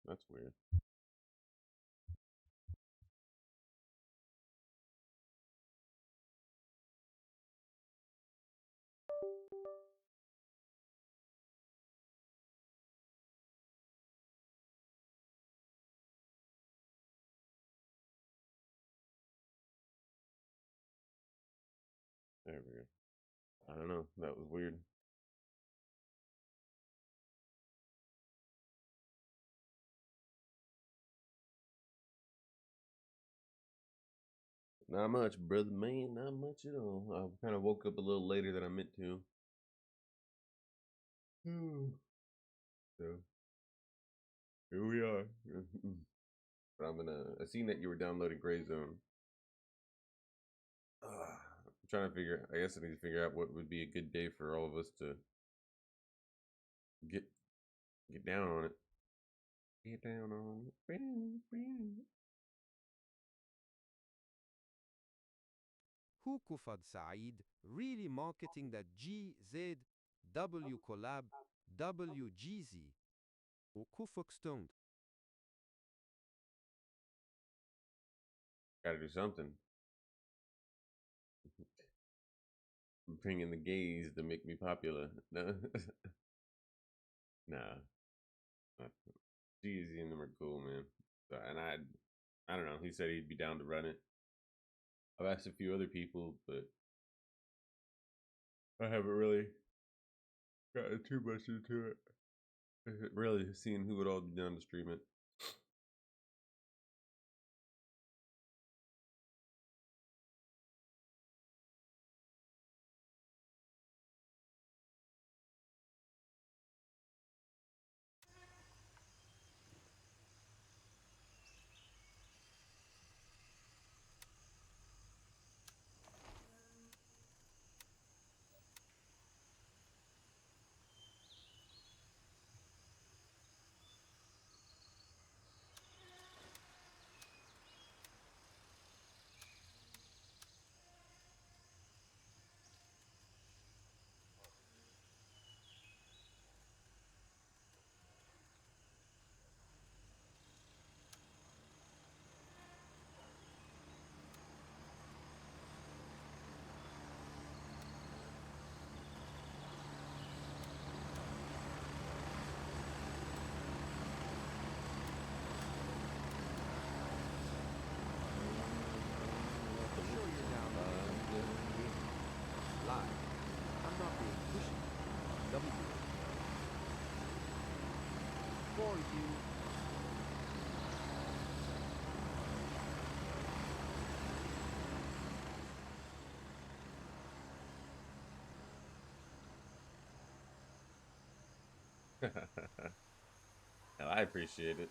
That's weird. There we go. I don't know. That was weird. Not much, brother man. Not much at all. I kind of woke up a little later than I meant to. So here we are. But I seen that you were downloading Gray Zone. I'm trying to figure. I guess I need to figure out what would be a good day for all of us to get get down on it. Get down on it. Who Kufad Saeed really marketing that GZW collab WGZ or Kufuk Stoned? Got to do something. Bringing the gays to make me popular. No, nah. Jeezy and them are cool, man. So, and I don't know. He said he'd be down to run it. I've asked a few other people, but I haven't really gotten too much into it. Really seeing who would all be down to stream it. Sure you're down live. I'm not being pushy. W for you. Hell, I appreciate it.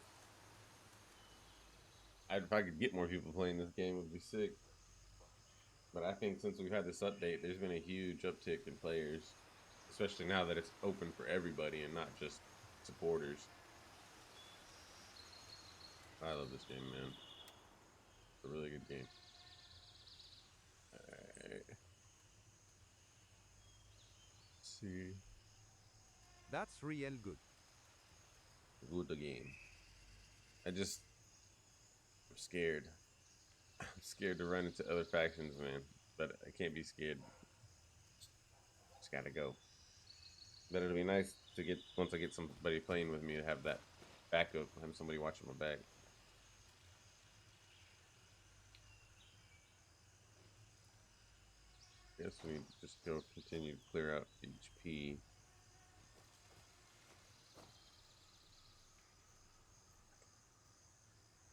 If I could get more people playing this game, it would be sick. But I think since we've had this update, there's been a huge uptick in players, especially now that it's open for everybody and not just supporters. I love this game, man. It's a really good game. Alright. See. That's real good. Good game. I'm scared. I'm scared to run into other factions, man. But I can't be scared. Just gotta go. But it'll be nice to get, once I get somebody playing with me, to have that backup, have somebody watching my back. Guess we just go continue to clear out HP.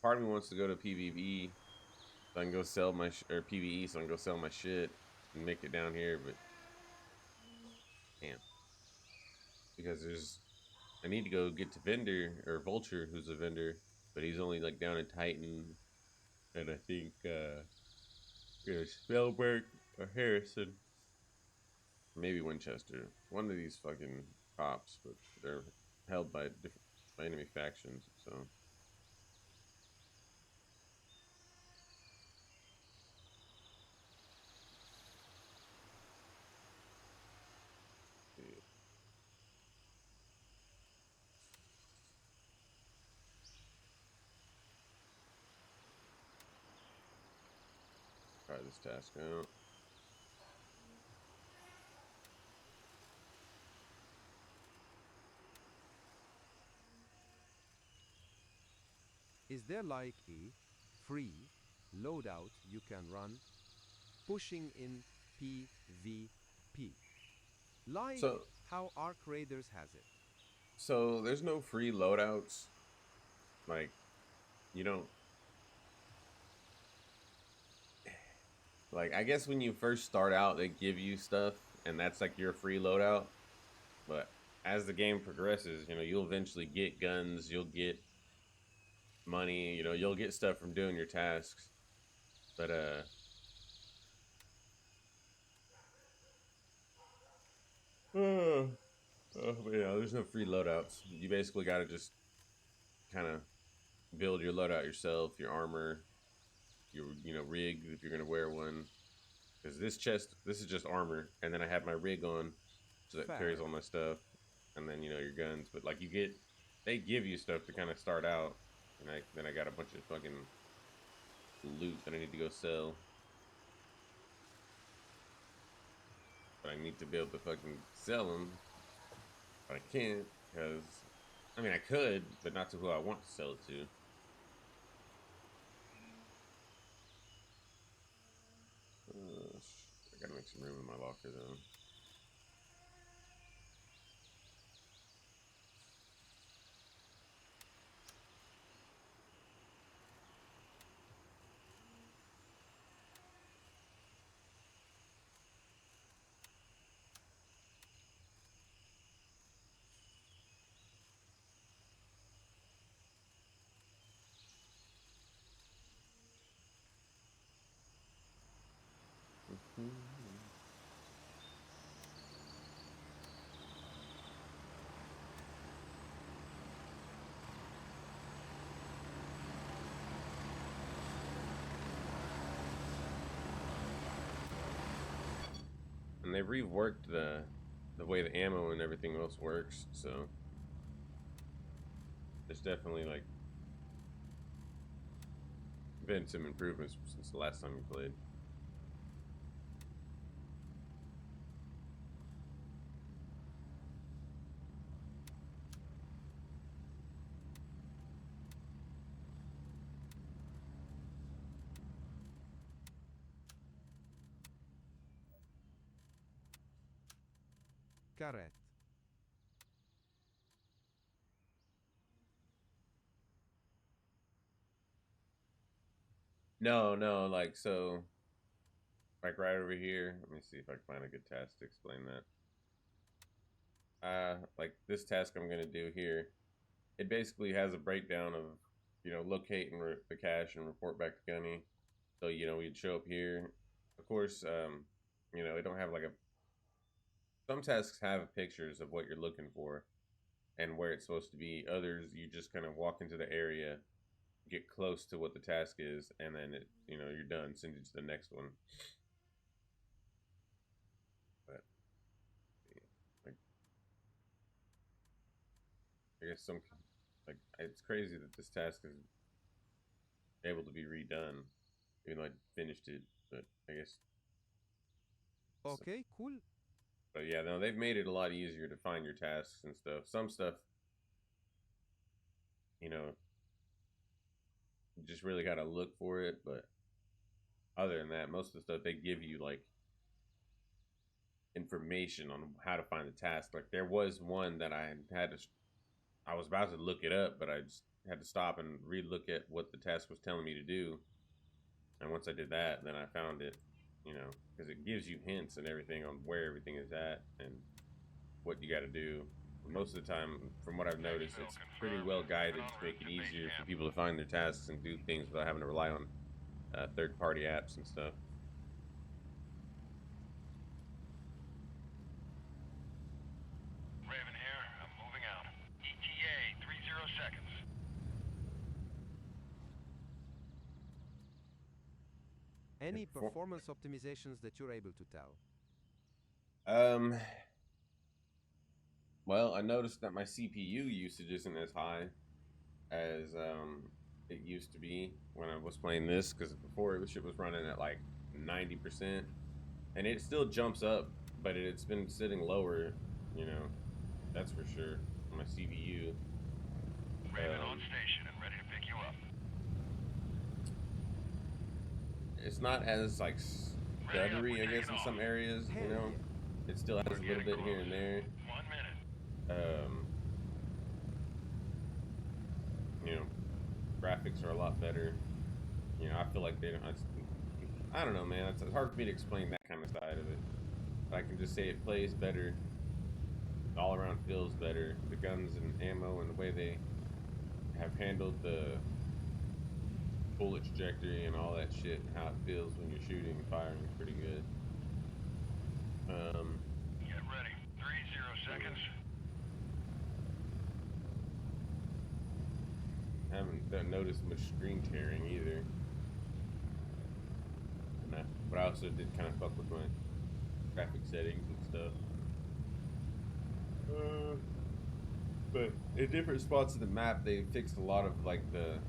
Part of me wants to go to PvE so I can go sell my or PvE so I can go sell my shit and make it down here, but can't because I need to go get to Vendor or Vulture, who's a vendor, but he's only like down in Titan, and I think Spellberg or Harrison, maybe Winchester, one of these fucking cops, but they're held by enemy factions, so. try this task out. Is there like a free loadout you can run pushing in PvP? Like So how Arc Raiders has it. so there's no free loadouts. Like you don't like I guess when you first start out they give you stuff and that's like your free loadout. But as the game progresses, you'll eventually get guns, you'll get money, you'll get stuff from doing your tasks. But but there's no free loadouts. You basically got to just kind of build your loadout yourself, your armor, your rig if you're gonna wear one. Because this is just armor, and then I have my rig on, so that carries Fair. all my stuff, and then your guns. But like they give you stuff to kind of start out, and I got a bunch of fucking loot that I need to go sell. But I need to be able to fucking sell them, but I can't because I mean I could, but not to who I want to sell it to. I gotta make some room in my locker though. And they reworked the way the ammo and everything else works, so there's definitely like been some improvements since the last time we played. Correct. No, no, like so, like right over here. Let me see if I can find a good task to explain that. Like this task I'm gonna do here, it basically has a breakdown of locate and the cache and report back to Gunny. So we'd show up here. Of course, it don't have like a. Some tasks have pictures of what you're looking for and where it's supposed to be. Others, you just kind of walk into the area, get close to what the task is, and then you're done. Send you to the next one. But like, I guess like it's crazy that this task is able to be redone, even though I finished it. But I guess, so, Okay, cool. but yeah, no, they've made it a lot easier to find your tasks and stuff. Some stuff, you know, you just really got to look for it. But other than that, most of the stuff they give you like information on how to find the task. Like there was one that I was about to look it up, but I just had to stop and re-look at what the task was telling me to do. And once I did that, then I found it, because it gives you hints and everything on where everything is at and what you got to do. But most of the time, from what I've noticed, it's pretty well guided to make it easier for people to find their tasks and do things without having to rely on third-party apps and stuff. Raven here. I'm moving out. ETA 30 seconds. Any For, performance optimizations that you're able to tell? um, well, I noticed that my CPU usage isn't as high as it used to be when I was playing this because before shit was running at like 90%, and it still jumps up, but it's been sitting lower, you know, that's for sure, on my CVU. Raven on station and ready to pick you up. It's not as, like, stuttery, I guess, in some areas, you know? It still has a little bit here and there. 1 minute. You know, graphics are a lot better. You know, I feel like they don't. I don't know, man. It's hard for me to explain that kind of side of it. But I can just say it plays better. All around feels better. The guns and ammo and the way they have handled the bullet trajectory and all that shit and how it feels when you're shooting and firing is pretty good. Get ready. 30 seconds. I haven't noticed much screen tearing either. But I also did kind of fuck with my graphic settings and stuff. But in different spots of the map, they fixed a lot of like the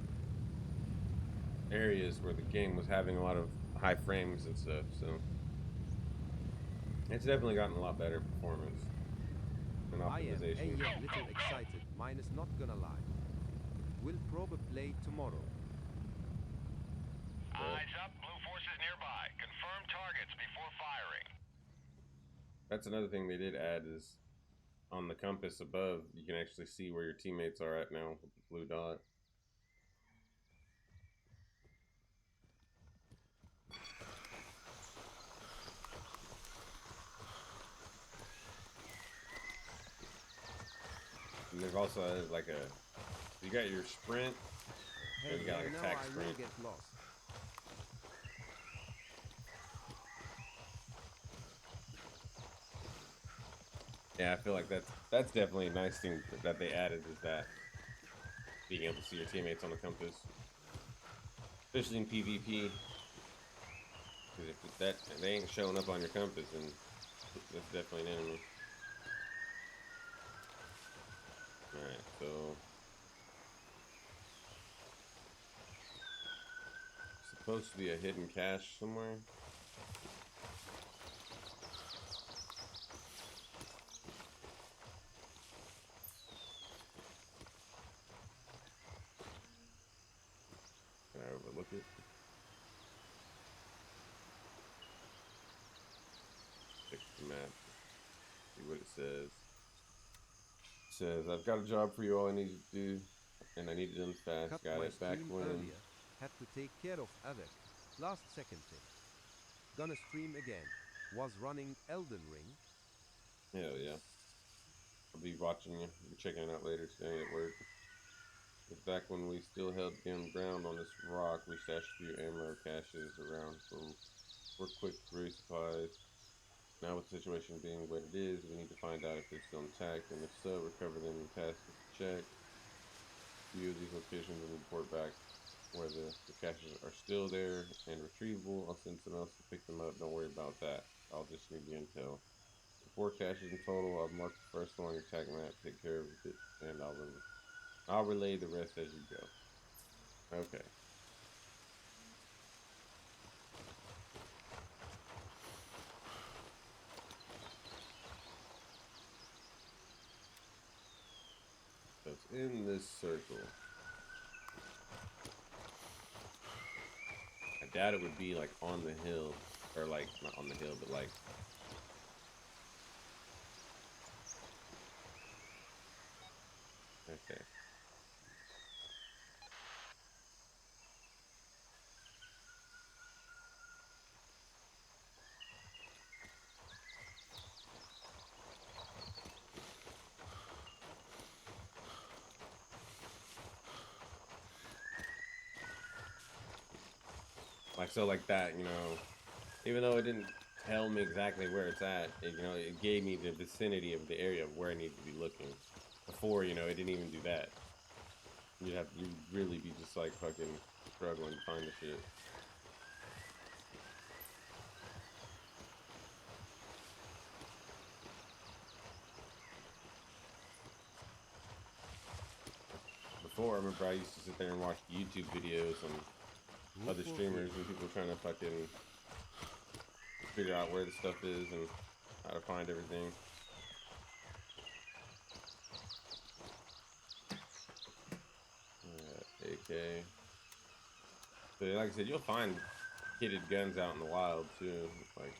areas where the game was having a lot of high frames and stuff. So it's definitely gotten a lot better performance and optimization. I am a little excited. Mine is not gonna lie. We'll probe a play tomorrow. Eyes up. Blue forces nearby. Confirm targets before firing. That's another thing they did add is on the compass above, you can actually see where your teammates are at now with the blue dot. And they've also added like you got your sprint, and you got like attack I will sprint. get lost. Yeah, I feel like that's definitely a nice thing that they added is that being able to see your teammates on the compass, especially in PvP. Because if they ain't showing up on your compass, then that's definitely an enemy. All right, so supposed to be a hidden cache somewhere. Can I overlook it? Check the map. See what it says. It says, I've got a job for you, all I need to do, and I need it done fast. Cut Got my it back stream when. earlier. Had to take care of others. Last second thing. Gonna stream again. Was running Elden Ring. Hell yeah. I'll be watching you. I'll be checking it out later today at work. It's back when we still held down ground on this rock. We stashed a few ammo caches around for quick resupplies. Now with the situation being what it is, we need to find out if they're still intact, and if so, recover them and pass the check. View these locations and report back where the caches are still there and retrievable. I'll send someone else to pick them up. Don't worry about that. I'll just need the intel. 4 caches in total. I've marked the first one on your tag map. Take care of it, and I'll relay the rest as you go. Okay. So it's in this circle. I doubt it would be like on the hill, or like not on the hill, but like. Okay. Like so, like that, you know. Even though it didn't tell me exactly where it's at, it gave me the vicinity of the area of where I need to be looking. Before, it didn't even do that. You'd really be just like fucking struggling to find the shit. Before, I remember I used to sit there and watch YouTube videos on other streamers and people trying to fucking figure out where the stuff is and how to find everything. AK. So like I said, you'll find kitted guns out in the wild too. Like,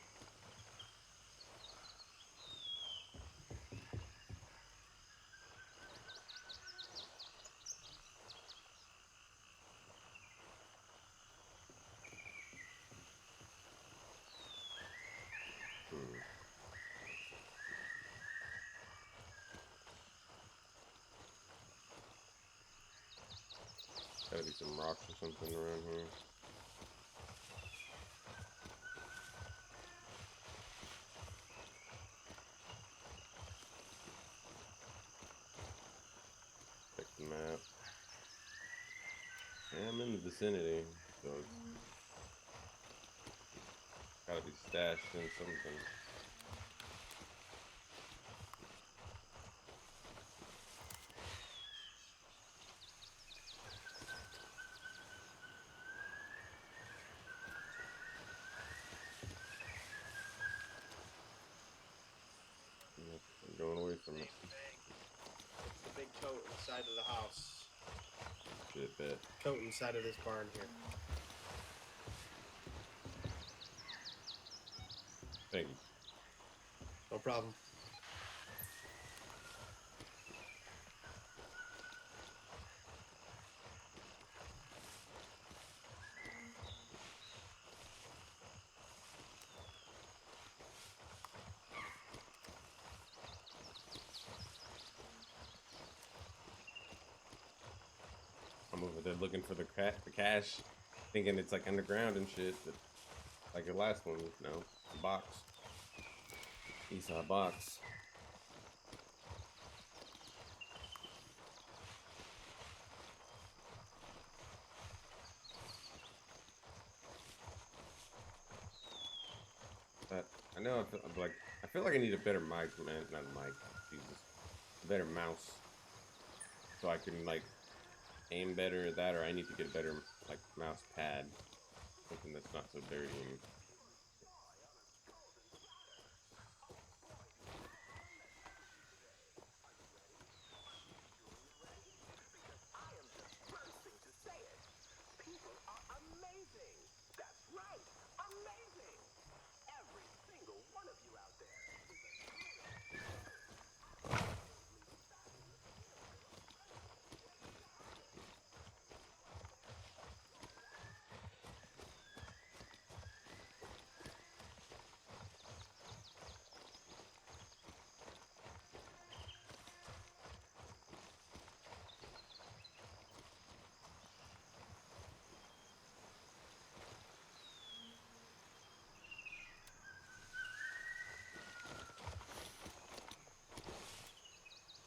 gotta be some rocks or something around here. Check the map. Yeah, I'm in the vicinity, so it's gotta be stashed in something. Yep, I'm going away from it. It's the big coat inside of the house. Shit, bet. Coat inside of this barn here. Thank you. No problem. I'm over there looking for the cash, thinking it's like underground and shit, but like the last one, no, box. Eastside box. But I know I feel like I need a better mic, man. Not a mic, Jesus. A better mouse. So I can like aim better at that, or I need to get a better like mouse pad. Something that's not so dirty. And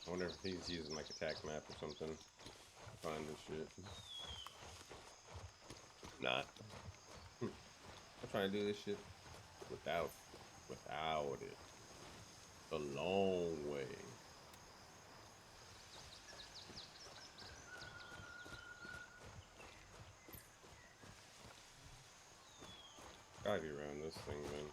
I wonder if he's using like attack map or something. Find this shit. Not. I'm trying to do this shit without it. A long way. Gotta be around this thing, man.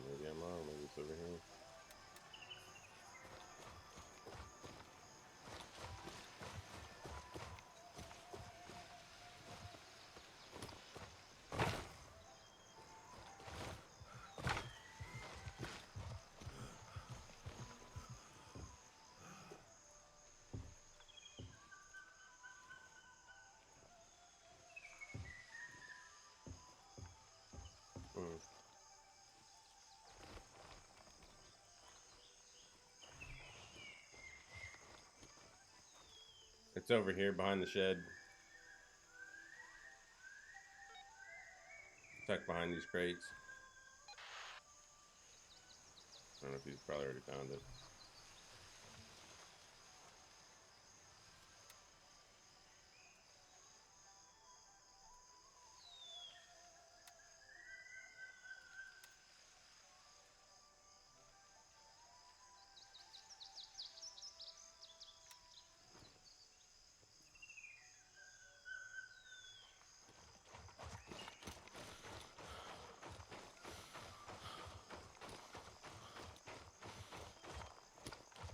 Maybe I'm wrong. Maybe it's over here. Hmm. It's over here behind the shed. Tucked behind these crates. I don't know if he's probably already found it.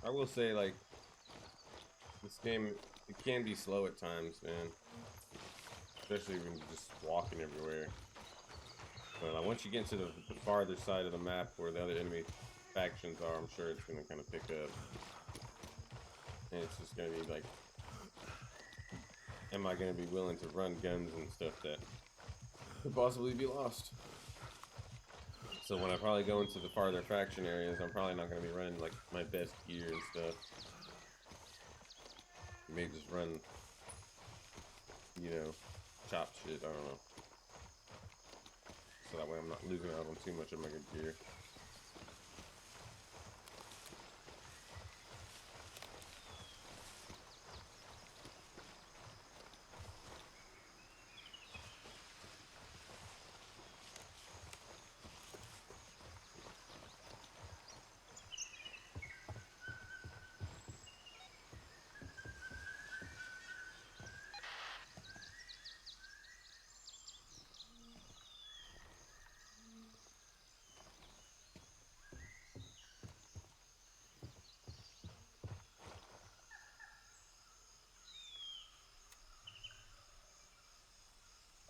I will say, like, this game, it can be slow at times, man. Especially when you're just walking everywhere. But like, once you get to the farther side of the map where the other enemy factions are, I'm sure it's going to kind of pick up. And it's just going to be like, am I going to be willing to run guns and stuff that could possibly be lost? So when I probably go into the farther faction areas, I'm probably not going to be running like my best gear and stuff. Maybe just run, you know, chop shit, I don't know. So that way I'm not losing out on too much of my good gear.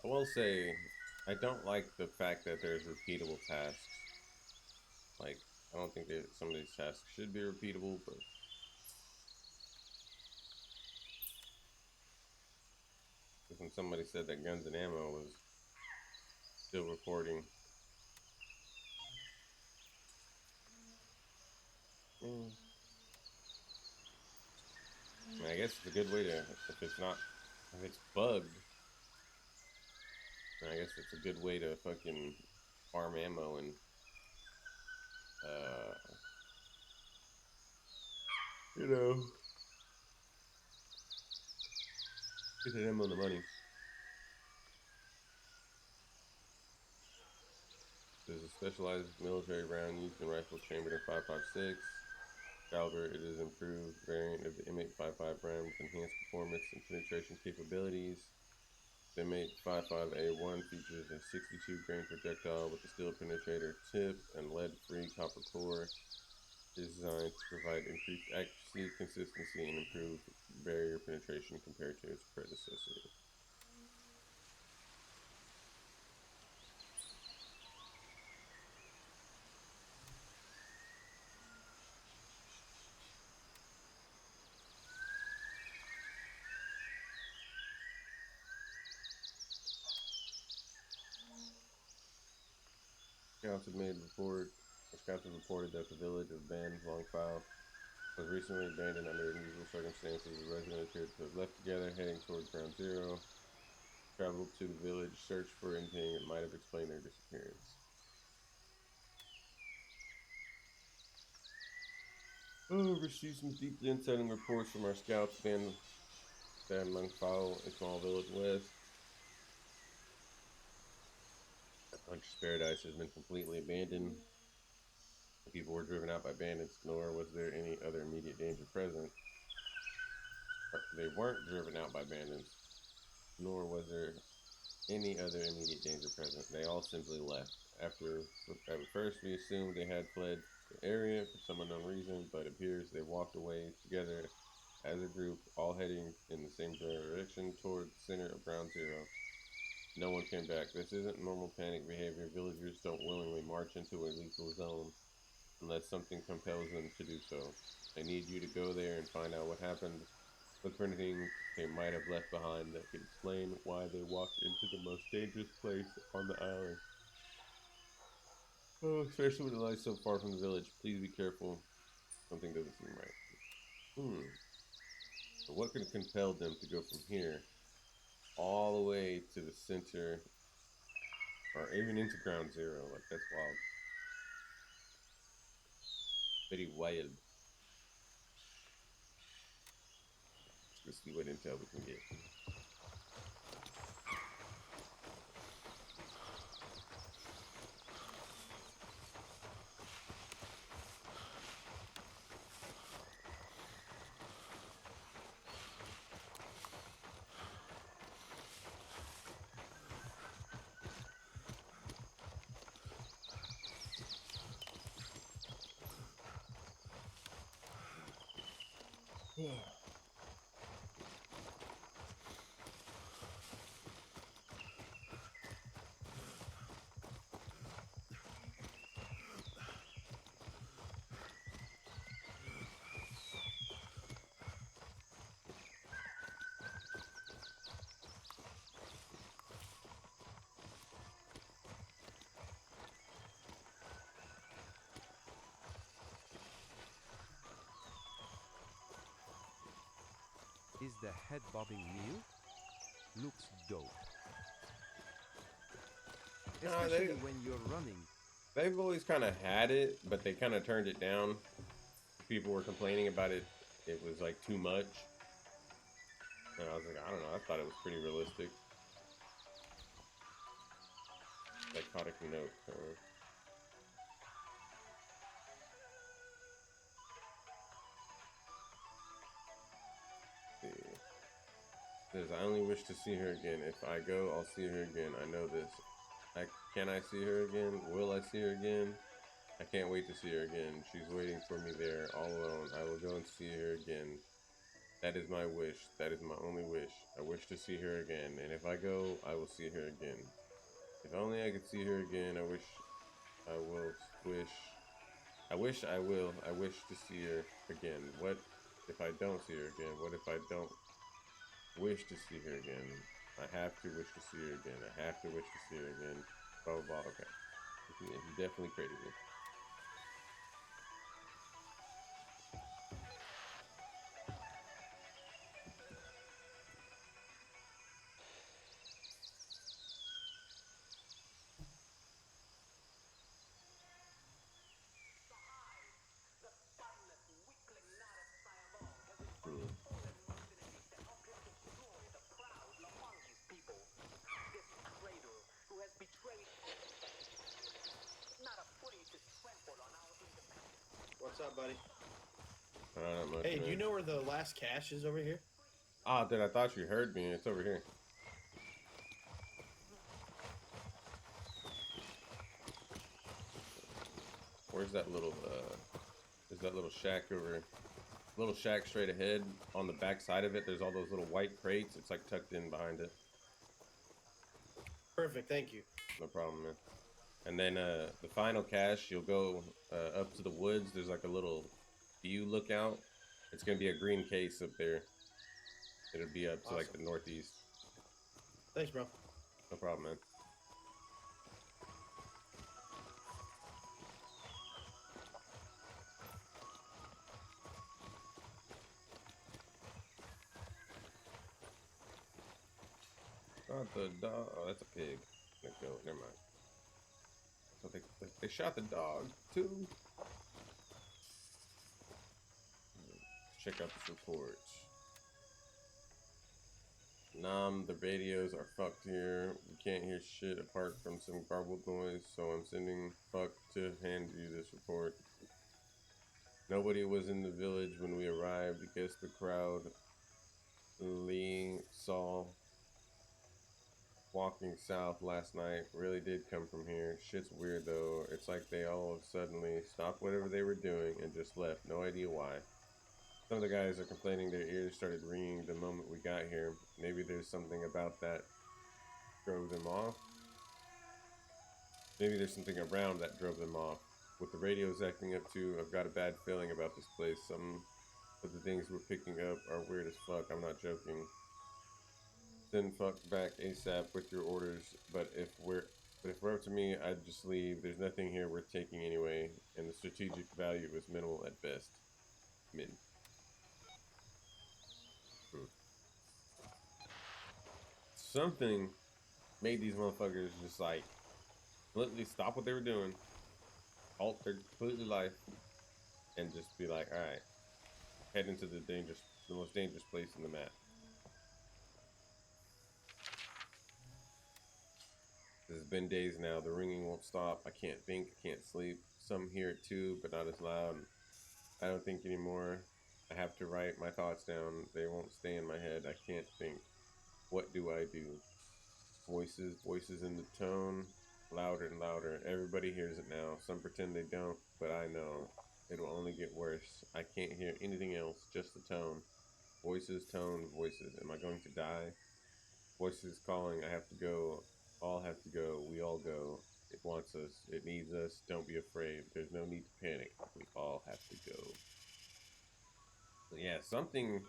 I will say, I don't like the fact that there's repeatable tasks. Like, I don't think that some of these tasks should be repeatable, but when somebody said that guns and ammo was still recording, I mean, I guess it's a good way to, if it's bugged, I guess it's a good way to fucking farm ammo and, you know, get that ammo on the money. There's a specialized military round used in rifle chambered in 5.56 caliber. It is an improved variant of the M855 round with enhanced performance and penetration capabilities. The M855A1 features a 62 grain projectile with a steel penetrator tip and lead-free copper core. It is designed to provide increased accuracy, consistency, and improved barrier penetration compared to its predecessor. Scouts have reported that the village of Ben Longfile was recently abandoned under unusual circumstances. The residents appeared to have left together, heading toward Ground Zero. Traveled to the village, searched for anything that might have explained their disappearance. Received some deeply unsettling reports from our scouts band Longfile, a small village west. Hunter's Paradise has been completely abandoned. The people were driven out by bandits, nor was there any other immediate danger present. They weren't driven out by bandits, nor was there any other immediate danger present. They all simply left. At first, we assumed they had fled the area for some unknown reason, but it appears they walked away together as a group, all heading in the same direction toward the center of Ground Zero. No one came back. This isn't normal panic behavior. Villagers don't willingly march into a lethal zone unless something compels them to do so. I need you to go there and find out what happened. Look for anything they might have left behind that could explain why they walked into the most dangerous place on the island. Oh, especially when it lies so far from the village. Please be careful. Something doesn't seem right. So what could have compelled them to go from here all the way to the center, or even into Ground Zero? Like, that's wild. Very wild. Let's see what intel we can get. Is the head bobbing meal? Looks dope. Nah, Especially when you're running. they've always kind of had it, but they kind of turned it down. People were complaining about it. It was like too much. And I was like, I don't know. I thought it was pretty realistic. Psychotic note. See. Says, I only wish to see her again. If I go, I'll see her again. I know this. Can I see her again? Will I see her again? I can't wait to see her again. She's waiting for me there, all alone. I will go and see her again. That is my wish. That is my only wish. I wish to see her again. And if I go, I will see her again. If only I could see her again. I wish I will wish. I wish I will. I wish to see her again. What if I don't see her again? What if I don't wish to see her again? I have to wish to see her again. I have to wish to see her again. Blah, blah, blah. Okay. He's definitely crazy. What's up, buddy? Not much, Hey, do man. you know where the last cache is over here? Ah, dude, I thought you heard me. It's over here. Where's that little, is that little shack over, little shack straight ahead? On the back side of it, there's all those little white crates. It's like tucked in behind it. Perfect, thank you. No problem, man. And then, the final cache, you'll go, up to the woods. There's like a little view lookout. It's gonna be a green case up there. It'll be up to like the northeast. Thanks, bro. No problem, man. Not the dog. Oh, that's a pig. Let go. Never mind. So they shot the dog too. Check out this report. The radios are fucked here. We can't hear shit apart from some garbled noise, so I'm sending fuck to hand you this report. Nobody was in the village when we arrived. Guess the crowd Lee saw walking south last night really did come from here. Shit's weird though. It's like they all of suddenly stopped whatever they were doing and just left. No idea why. Some of the guys are complaining their ears started ringing the moment we got here. Maybe there's something about that drove them off. Maybe there's something around that drove them off. With the radios acting up too, I've got a bad feeling about this place. Some of the things we're picking up are weird as fuck. I'm not joking. Send fuck back ASAP with your orders. But if we're up to me, I'd just leave. There's nothing here worth taking anyway, and the strategic value is minimal at best. Min. Something made these motherfuckers just like completely stop what they were doing, halt their completely life, and just be like, all right, head into the most dangerous place in the map. This has been days now. The ringing won't stop. I can't think. I can't sleep. Some hear it too, but not as loud. I don't think anymore. I have to write my thoughts down. They won't stay in my head. I can't think. What do I do? Voices in the tone, louder and louder. Everybody hears it now. Some pretend they don't, but I know. It will only get worse. I can't hear anything else, just the tone. Voices, tone, voices. Am I going to die? Voices calling. I have to go. All have to go. We all go. It wants us. It needs us. Don't be afraid. There's no need to panic. We all have to go. So yeah, something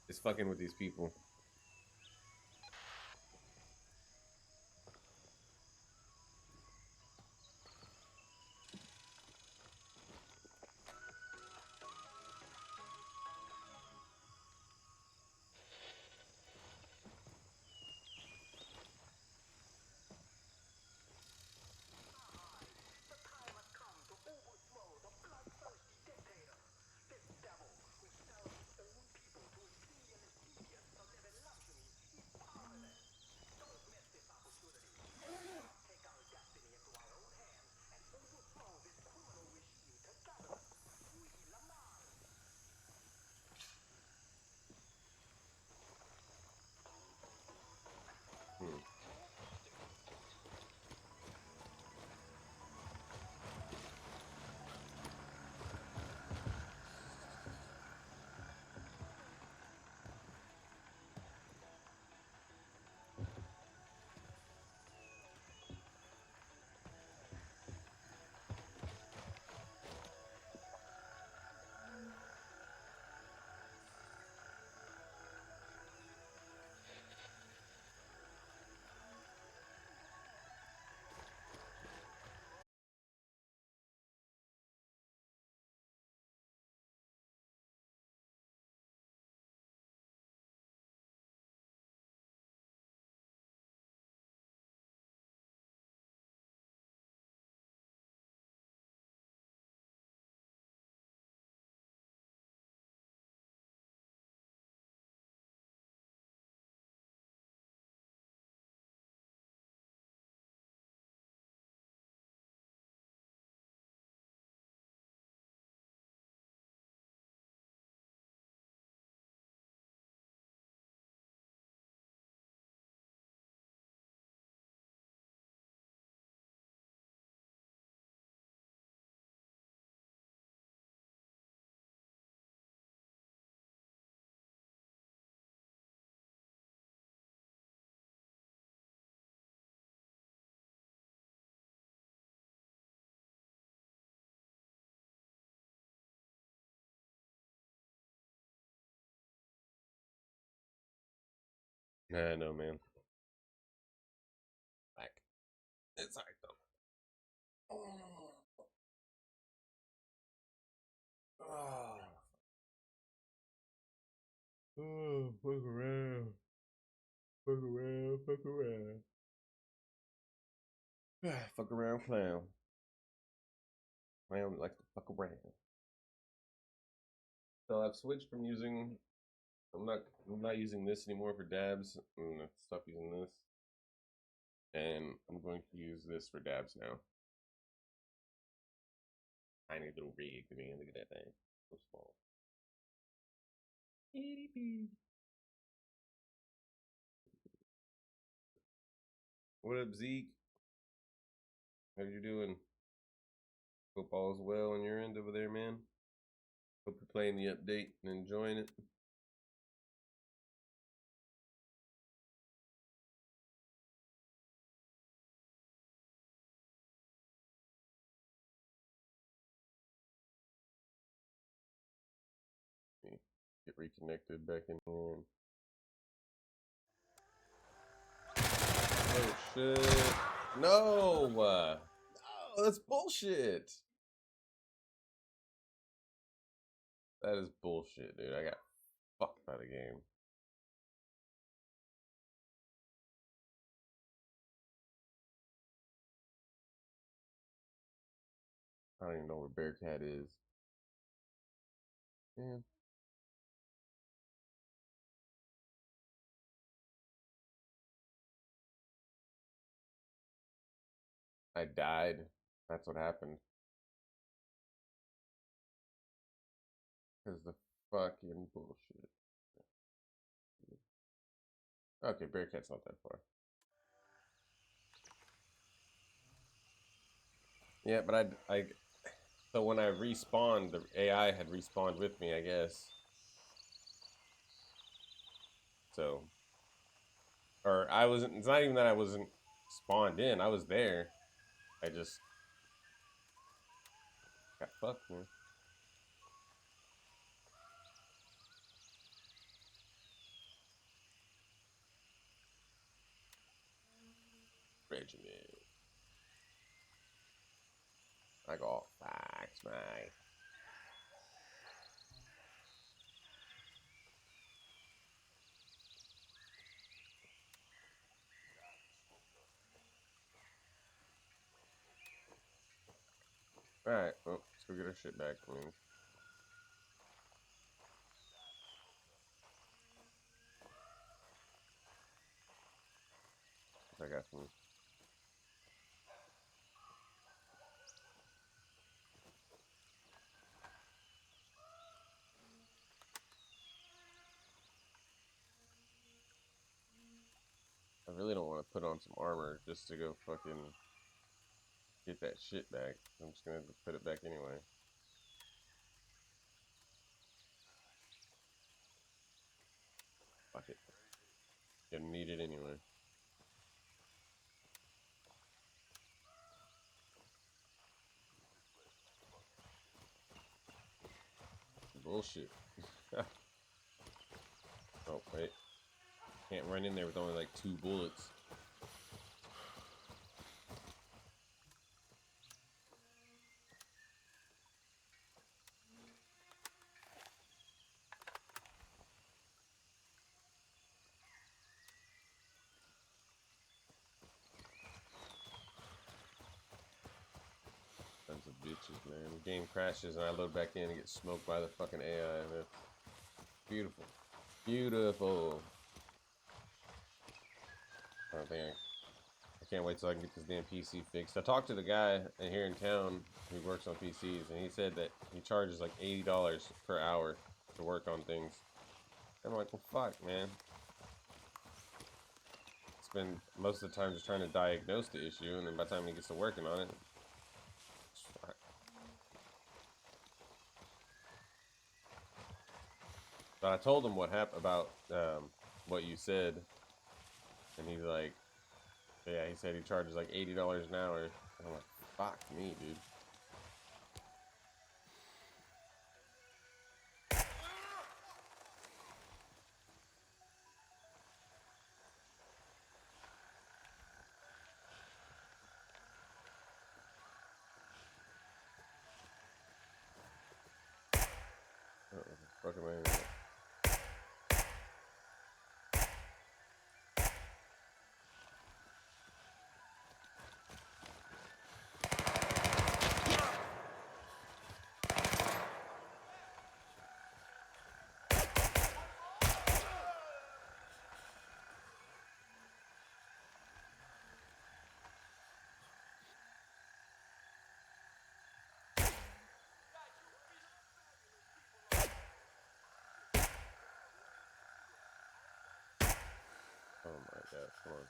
is fucking with these people. Hmm. Nah, no, man. Like, it's alright though. Oh, oh, fuck around. Fuck around, fuck around. Fuck around, clown. Clown likes to fuck around. So I've switched from using. I'm not using this anymore for dabs. I'm gonna stop using this, and I'm going to use this for dabs now. Tiny little rig, man. Look at that thing. So small. Itty bitty. What up, Zeke? How you doing? Hope all's well on your end over there, man. Hope you're playing the update and enjoying it. Get reconnected back in here. Oh shit! No, no, that's bullshit. That is bullshit, dude. I got fucked by the game. I don't even know where Bearcat is. Man. I died. That's what happened. Because the fucking bullshit. Okay, Bearcat's not that far. Yeah, but I So when I respawned, the AI had respawned with me, I guess. So, or I wasn't. It's not even that I wasn't spawned in. I was there. I just got fucked, man. Regiment. I got facts, man. Alright, well, let's go get our shit back. I mean, I got some. I really don't want to put on some armor just to go fucking get that shit back. I'm just gonna put it back anyway. Fuck it. Gonna need it anyway. Bullshit. Oh, wait. Can't run in there with only like 2 bullets. Tons of bitches, man. The game crashes and I load back in and get smoked by the fucking AI. Man. Beautiful. Beautiful. I don't think I can't wait till I can get this damn PC fixed. I talked to the guy here in town who works on PCs, and he said that he charges like $80 per hour to work on things. I'm like, well, fuck, man. Spend most of the time just trying to diagnose the issue, and then by the time he gets to working on it, fuck. But I told him what happened about what you said, and he's like, yeah, he said he charges like $80 an hour. And I'm like, fuck me, dude. Fuck am I in? Oh my god, come on.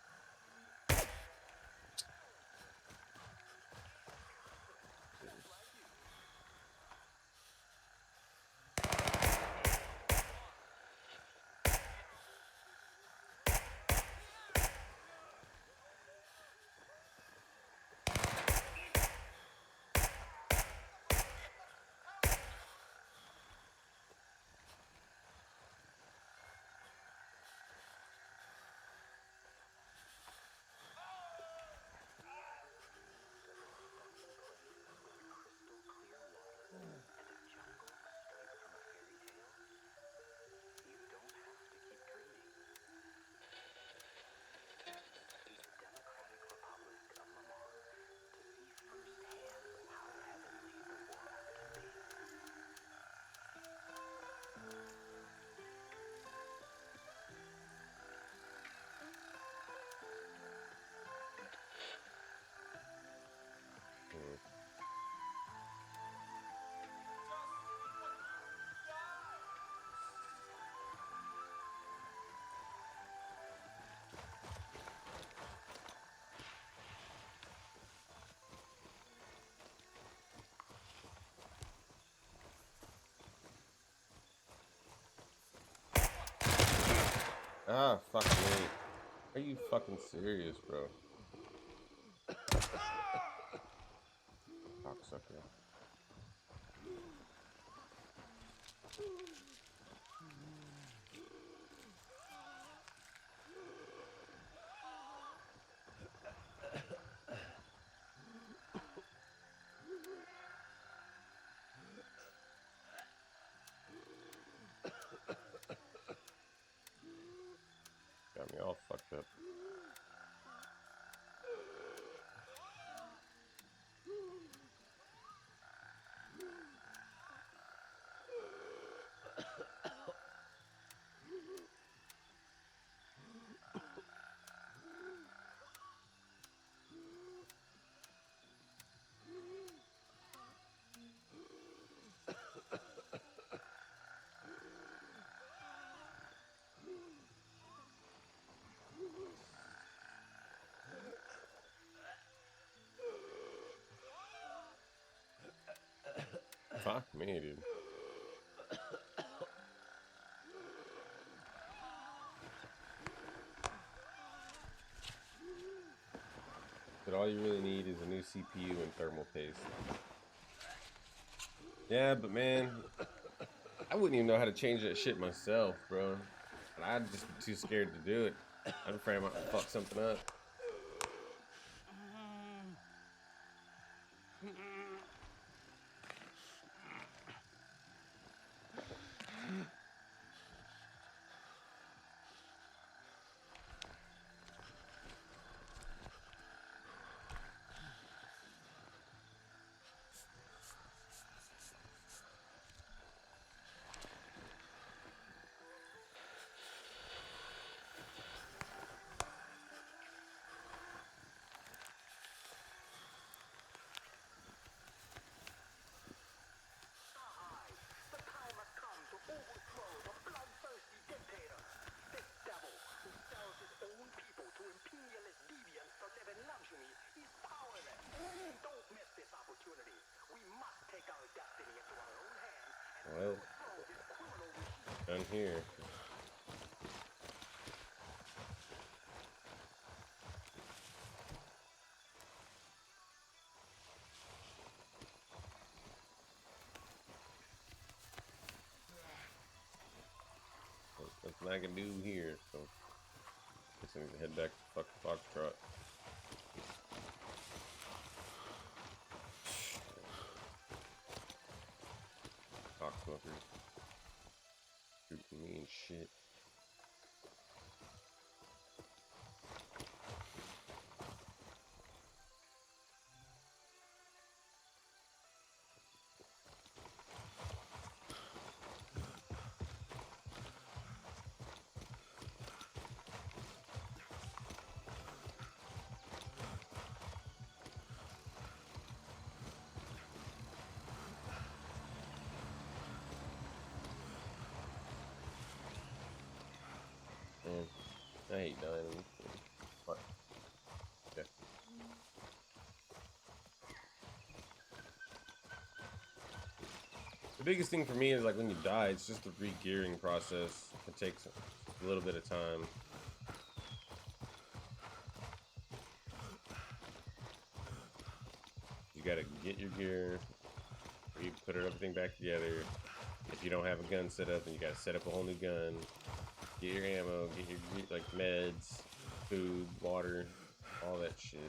Ah, fuck me. Are you fucking serious, bro? Cocksucker. Got me all fucked up. Fuck me, dude. But all you really need is a new CPU and thermal paste. Yeah, but man, I wouldn't even know how to change that shit myself, bro. And I'd just be too scared to do it. I'm afraid I might fuck something up. Well, done here. Nothing I can do here, so guess I need to head back to fucking Foxtrot. Cocksmokers shooting me and shit. Man, I hate dying in this game. What? Okay. The biggest thing for me is like when you die, it's just the re-gearing process. It takes a little bit of time. You gotta get your gear, you put everything back together. If you don't have a gun set up, then you gotta set up a whole new gun. Get your ammo, get your like meds, food, water, all that shit.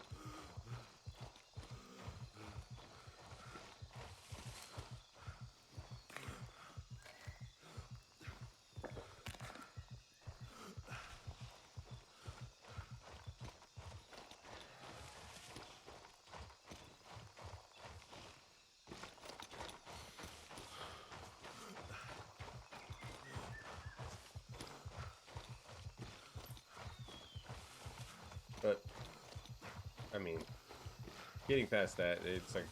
But I mean, getting past that, it's like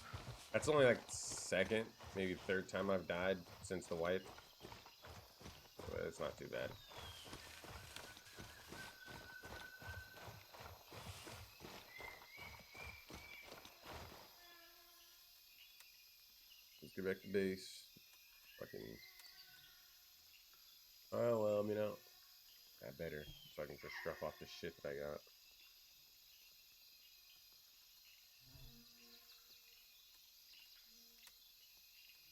that's only like second, maybe third time I've died since the wipe. But it's not too bad. Let's get back to base. Fucking. Oh well, you know. I better, so I can just drop off the shit that I got.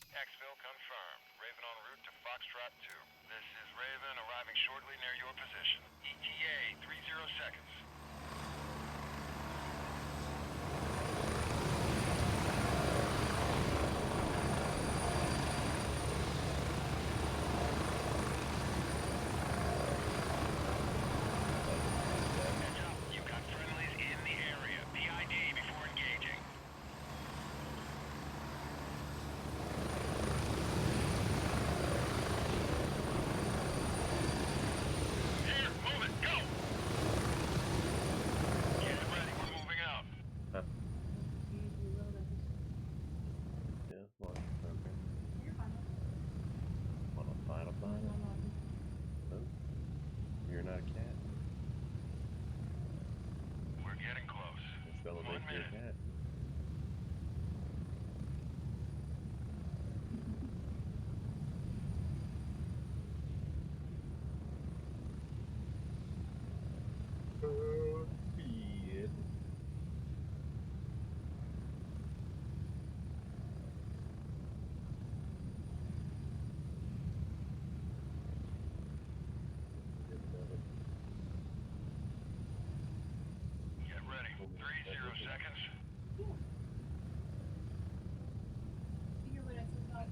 Exfil confirmed. Raven en route to Foxtrot 2. This is Raven arriving shortly near your position. ETA 30 seconds. Heads up, you've got friendlies in the area. PID before engaging. Here, move it, go! Get ready, we're moving out. Huh? Yeah, well, okay. I'll find it. Oh, you're not a cat. We're getting close. This fella 1 thinks you're a minute. cat. Shit. Get ready. 30 seconds. Figure what I took out.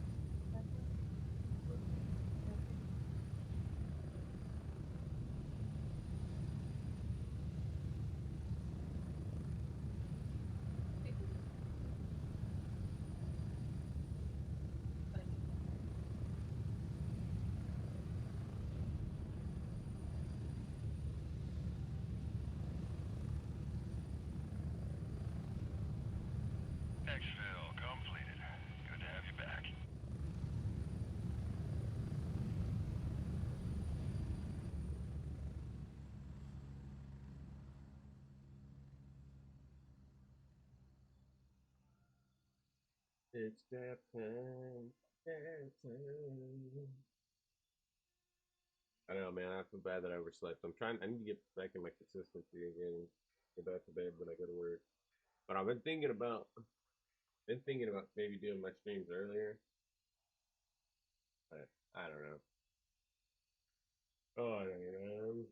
Exfil completed. Good to have you back. It's that time. That time. I know, man. I feel bad that I overslept. I need to get back in my consistency again. Go back to bed when I go to work. But been thinking about maybe doing my streams earlier. But I don't know. Oh, I don't know.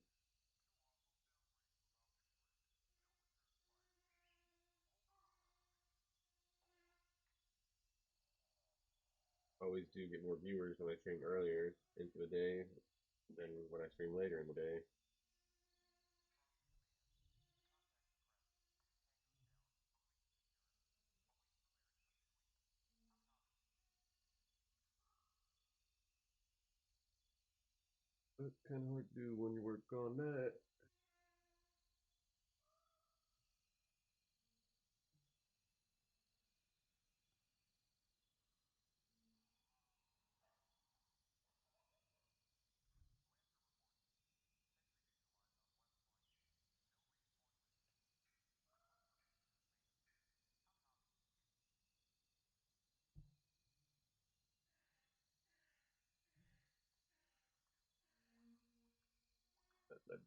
Always do get more viewers when I stream earlier into the day than when I stream later in the day. It's kind of hard to do when you work all night. That's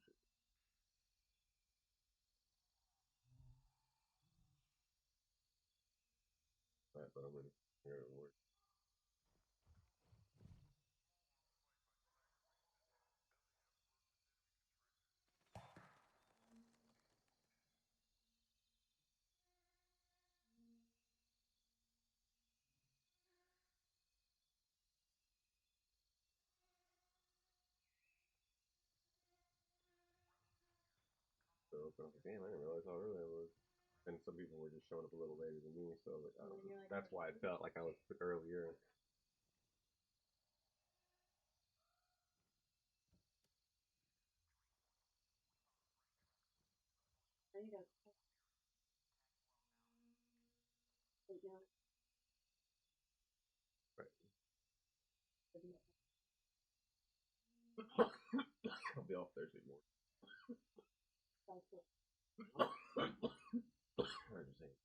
right, but I'm gonna go to work. So I was like, damn, I didn't realize how early I was. And some people were just showing up a little later than me, so like, I don't know. That's why it felt like I was earlier. I need to wait now. Right. I'll be off Thursday morning. I just saying.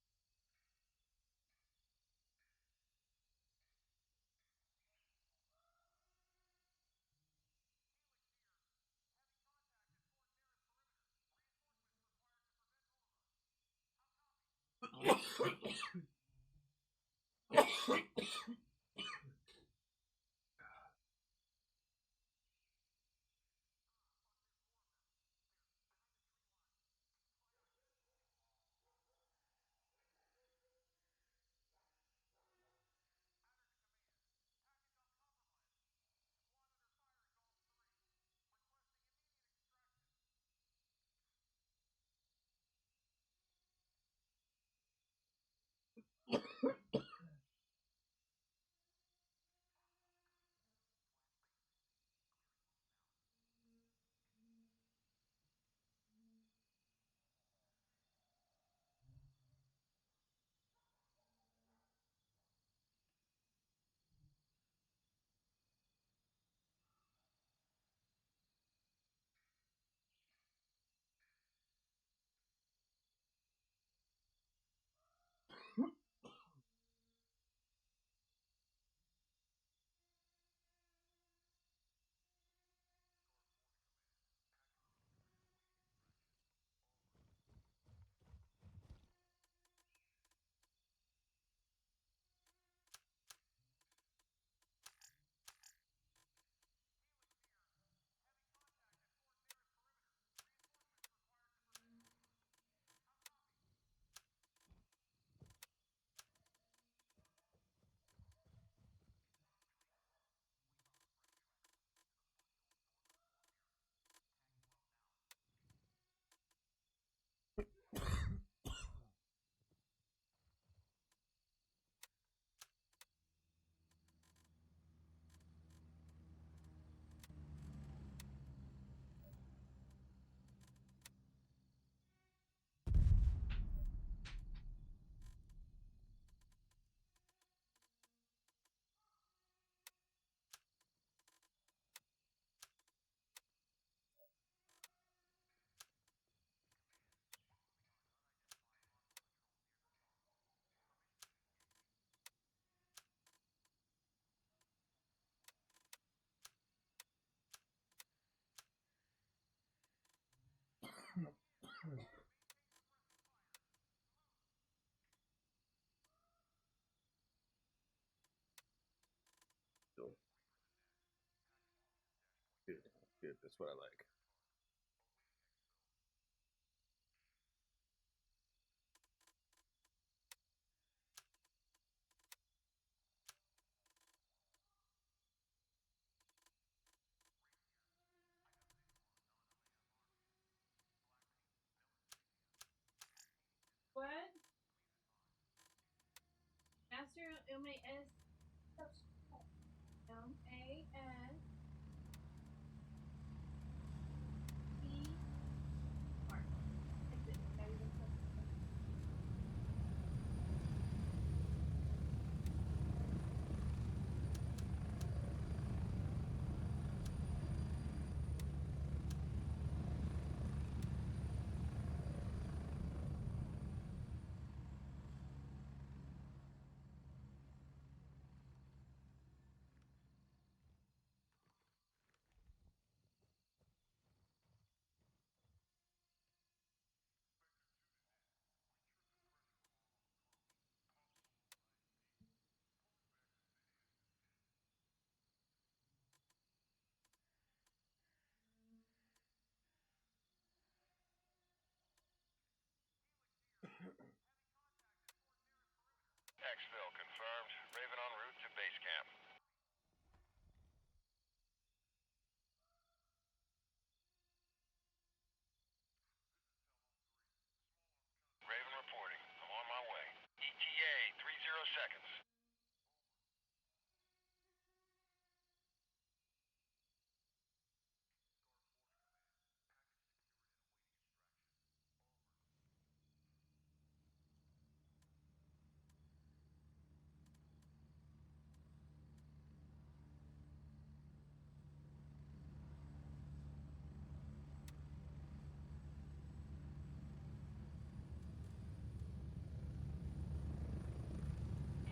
Cool. Good. Good. That's what I like. What? Master MAS MAS P Mark. Exit. Not even close. Exfil confirmed. Raven en route to base camp. Raven reporting. I'm on my way. ETA 30 seconds.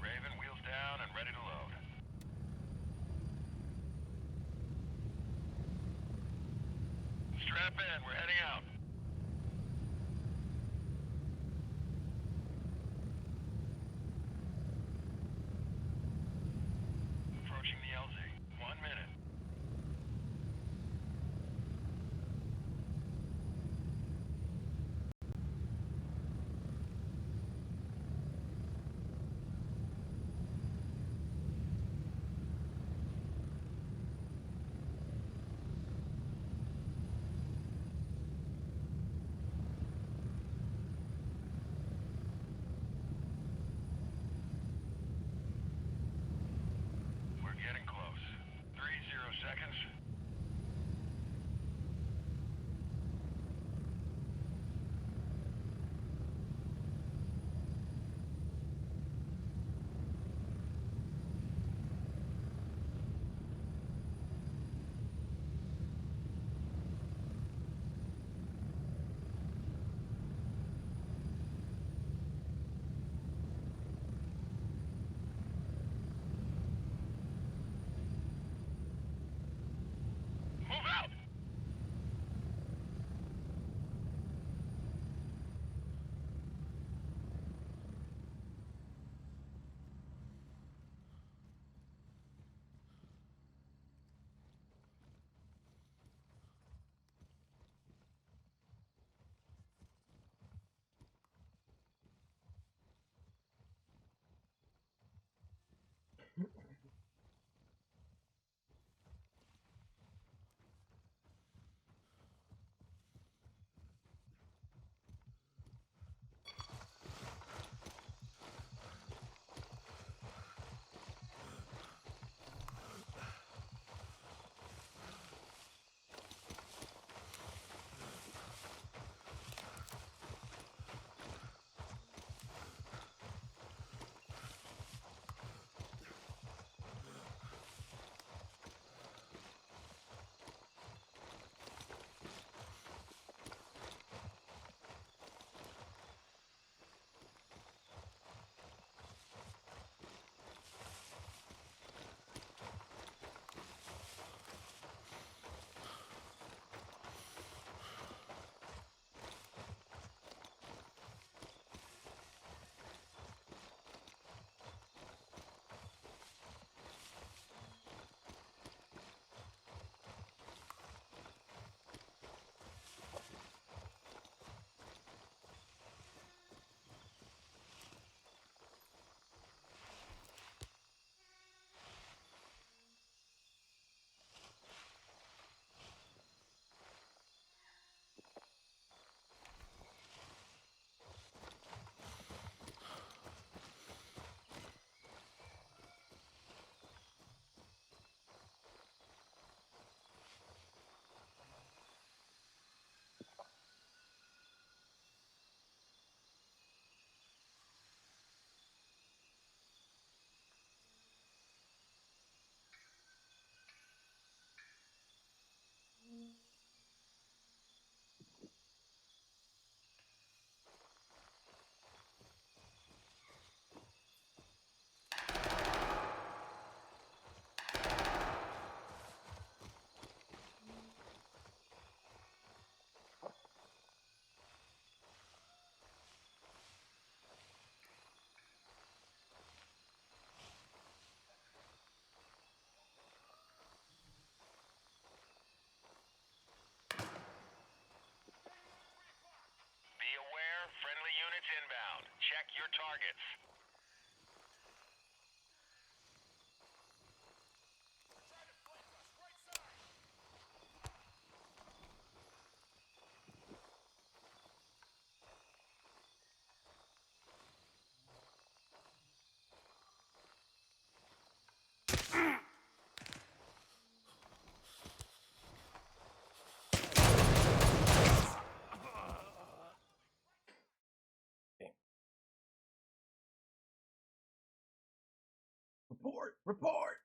Raven wheels down and ready to load. Strap in, we're heading out. Report! Report!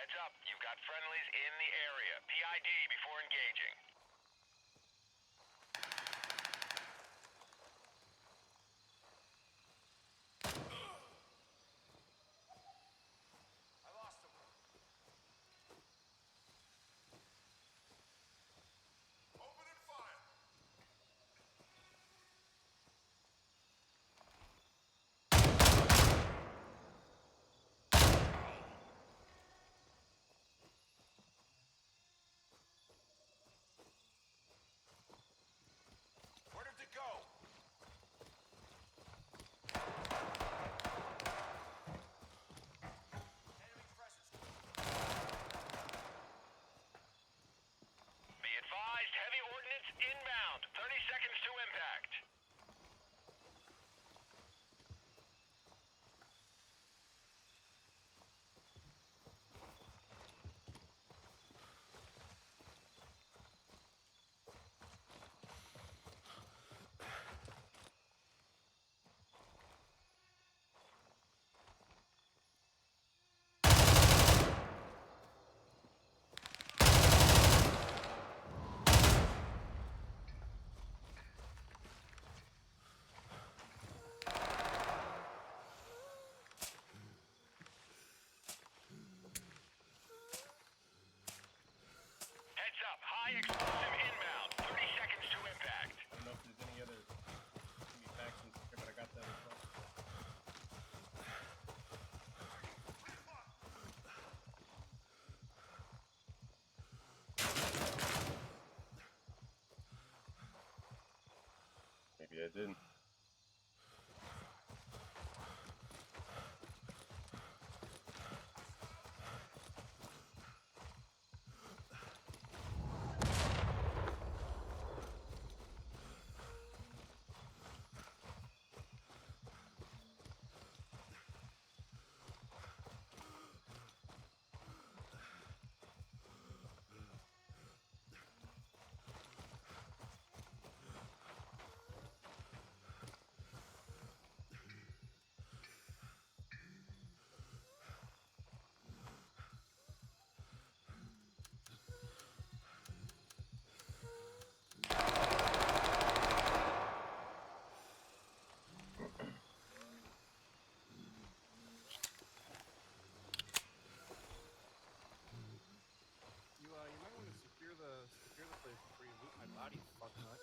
Heads up, you've got friendlies in the area. PID before engaging. I lost him. Open and fire. Where did it go? Enemy presence. Be advised, heavy ordnance inbound. 30 seconds to impact. Heads up, high explosive inbound. 30 seconds to impact. I don't know if there's any other enemy factions here, but I got that as well. Maybe I didn't. You might want to secure the place before you loot my body, fuck nut.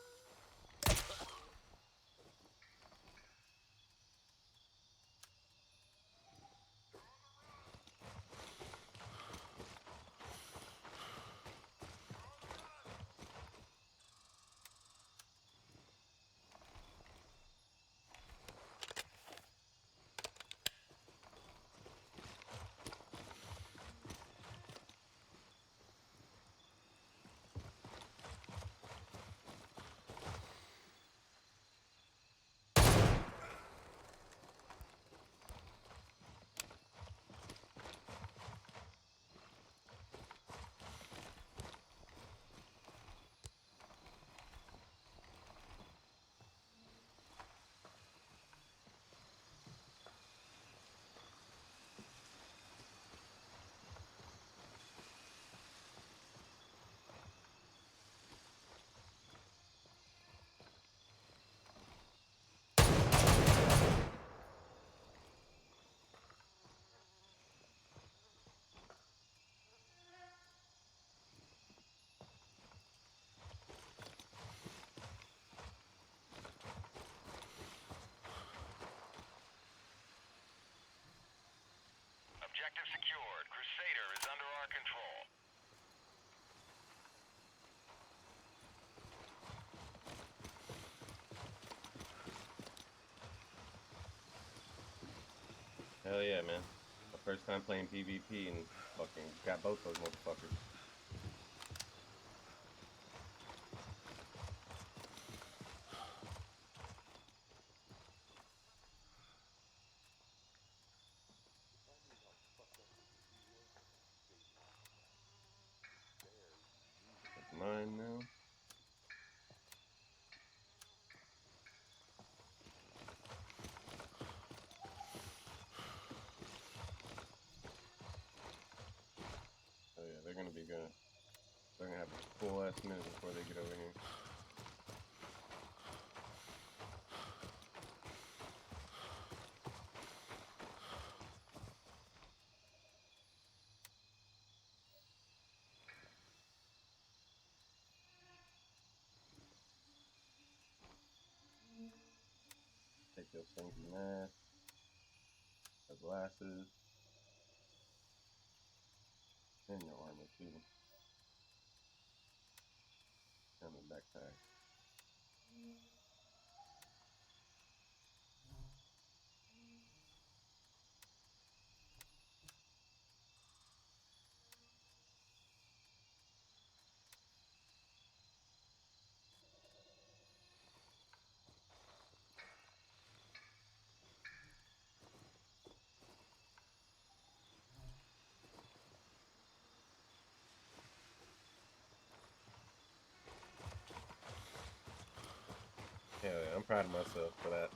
Objective secured. Crusader is under our control. Hell yeah, man. My first time playing PvP and fucking got both those motherfuckers. Mine now. full ass minute before they get over here. Take your stinky mask, the glasses, and your armor too. And the backpack. Hell yeah, I'm proud of myself for that.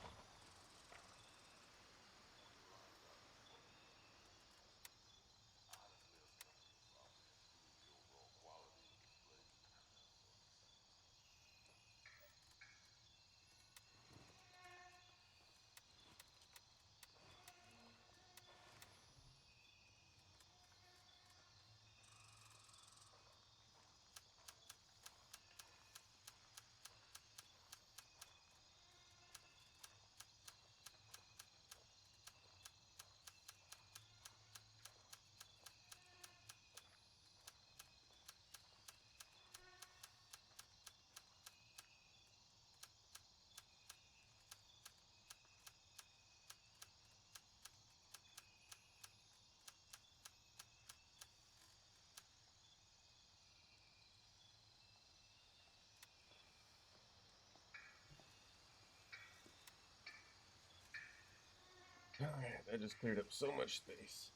Alright, that just cleared up so much space.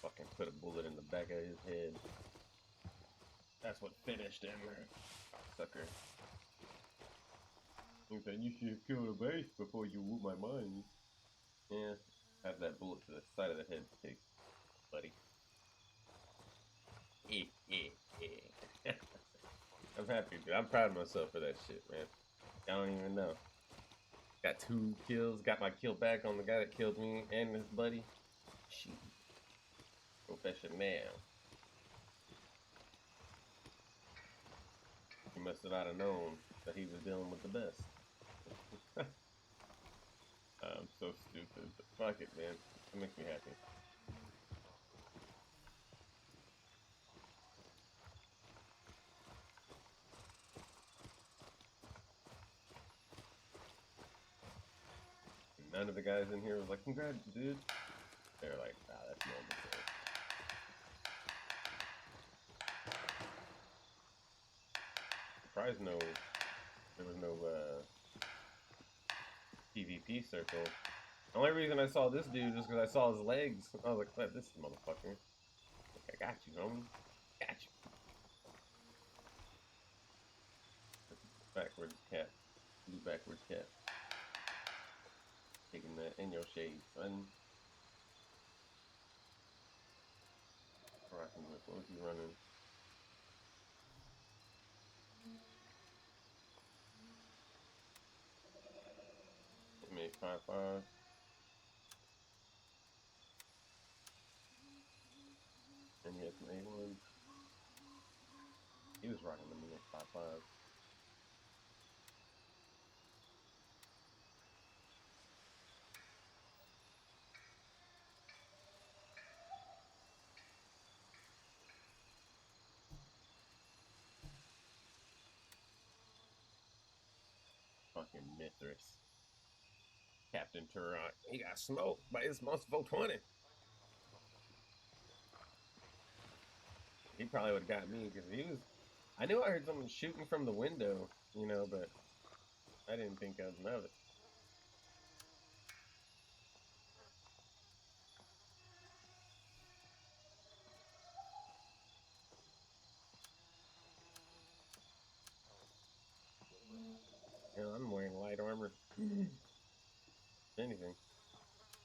Fucking put a bullet in the back of his head. That's what finished him. Sucker. He said, you should kill the base before you whoop my mind. Yeah, have that bullet to the side of the head stick, buddy. I'm happy, dude. I'm proud of myself for that shit, man. I don't even know. Got 2 kills, got my kill back on the guy that killed me and his buddy. Shoot. Professional. He must have not have known that he was dealing with the best. I'm so stupid. But fuck it, man. It makes me happy. None of the guys in here was like, congrats, dude. They're like, ah, that's normal. Surprised there was no PvP circle. The only reason I saw this dude was because I saw his legs. I was like, what, this motherfucker. I got you, homie. Got you. Backwards cat. Blue backwards cat. Taking that in your shade, son. Rocking with, what was he running? He made 5.5. And he had some A1. He was rocking them in 5.5. Fucking Mithras. Captain Turok. He got smoked by his most 420. he probably would have got me because he was. I knew I heard someone shooting from the window, you know, but I didn't think of it. Hell, I'm wearing light armor. Anything.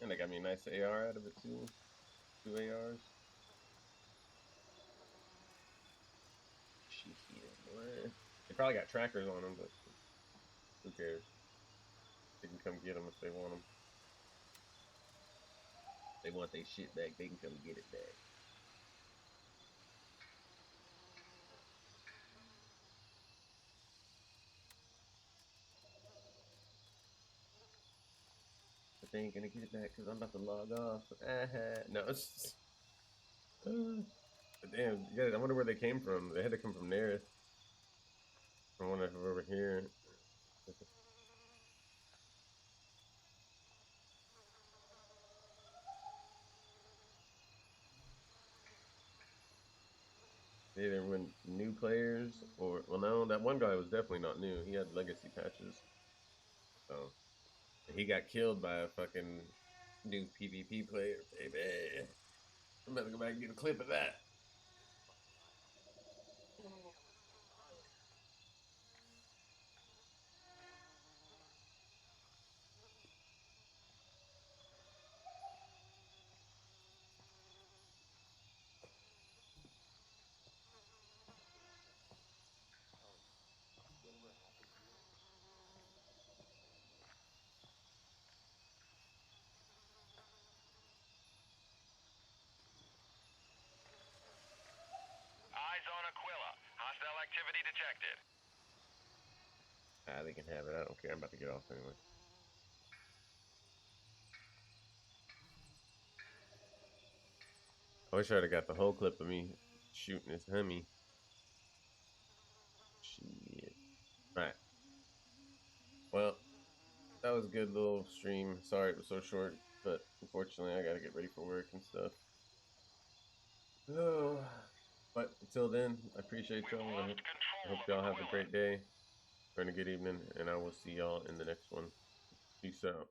And they got me a nice AR out of it too. 2 ARs. Shit, boy. They probably got trackers on them, but who cares? They can come get them if they want them. They want their shit back, they can come get it back. But they ain't gonna get it back because I'm about to log off. No, it's just, but damn, yeah, I wonder where they came from. They had to come from there. I wonder if we're over here. They either went new players or, well, no, that one guy was definitely not new. He had legacy patches. So he got killed by a fucking new PvP player, baby. I'm about to go back and get a clip of that. Eyes on Aquila. Hostile activity detected. Ah, they can have it. I don't care. I'm about to get off anyway. I wish I'd have got the whole clip of me shooting this Hemi. Shit. Right. Well, that was a good little stream. Sorry it was so short, but unfortunately I gotta get ready for work and stuff. Oh, but until then, I appreciate We've y'all. lost I control hope of y'all have a Aquila. great day or a good evening, and I will see y'all in the next one. Peace out.